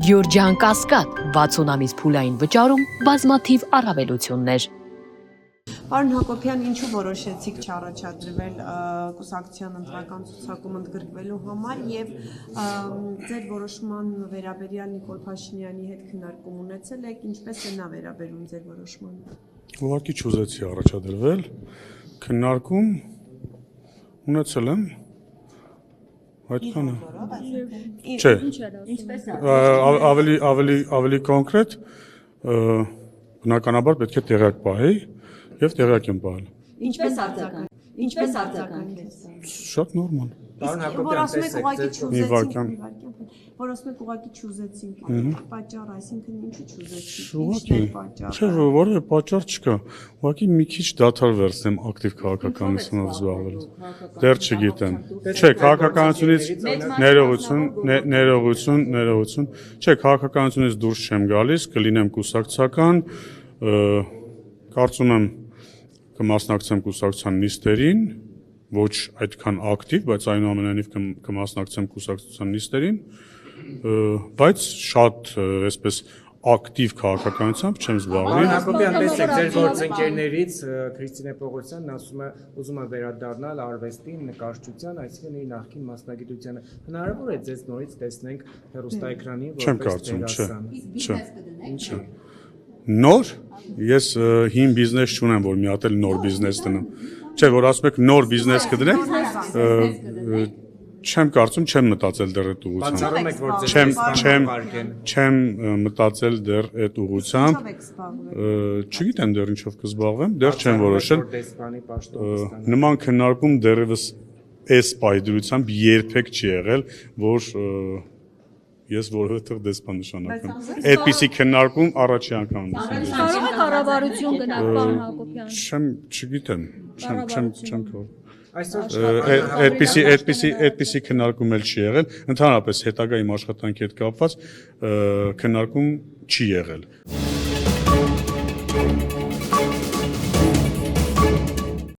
Գյորջյան Կասկադ 60 ամիս փուլային վճարում բազմաթիվ առավելություններ։ Պարոն Հակոբյան, ինչու որոշեցիք չառաջադրվել կուսակցության ընտրական ցուցակում ընդգրկվելու համար եւ ձեր որոշման վերաբերյալ Նիկոլ Փաշինյանի հետ քննարկում ունեցել եք, ինչպես է նա վերաբերում ձեր որոշմանը։ Ուղղակի չուզեցի առաջադրվել, քննարկում ունեցել եմ այդքանը։ Չէ, ավելի կոնկրետ, բնականաբար պետք է տեղյակ պահեի եւ տեղյակ եմ պահել։ Ինչպես արձագանքեց։ Շատ նորմալ։ Որ ասում եք ուղղակի չուզեցինք պատճառ, այսինքն ինչու չուզեցինք։ Չէ, որևէ պատճառ չկա։ Ուղղակի մի քիչ դադար վերցնեմ ակտիվ քաղաքականությունով զբաղվել։ Դեռ չգիտեմ։ Չէ, քաղաքականությունից ներողություն։ Չէ, քաղաքականությունից դուրս չեմ գալիս, կլինեմ կուսակցական, կարծում եմ կմասնակցեմ կուսակցության նիստերին, ոչ այդքան ակտիվ, բայց այնուամենայնիվ կմասնակցեմ կուսակցության նիստերին, բայց շատ այսպես ակտիվ քաղաքականությամբ չեմ զբաղվի։ Հակոբյան, տեսեք, ձեր գործընկերներից Քրիստինե Պողոսյանն ասում է, ուզում է վերադառնալ արվեստին, նկարչության, այսինքն իր նախկին մասնագիտությանը։ Հնարավոր է ձեզ նորից տեսնենք հեռուստաէկրանին որպես դերասան։ Չէ։ Նոր, ես հին բիզնես չունեմ, որ մի հատ էլ նոր բիզնես դնեմ։ Չէ, որ ասում եք նոր բիզնես կդնեք, չեմ կարծում, չեմ մտածել դեռ այդ ուղղությամբ։ Բացառում եք, որ ձեզ Չեմ մտածել դեռ այդ ուղղությամբ։ Չգիտեմ դեռ ինչով կզբաղվեմ, դեռ չեմ որոշել։ Նման քննարկում դեռևս այս պայծրությամբ երբեք չի եղել, որ ես որովհետև դեսպան նշանակեմ։ Այդպիսի քննարկում առաջի անգամ եմ։ Կարող է կառավարություն գնալ, պարոն Հակոբյան։ Չգիտեմ, չեմ կարող։ Այդպիսի քննարկում էլ չի եղել, ընդհանրապես հետագա իմ աշխատանքի հետ կապված քննարկում չի եղել։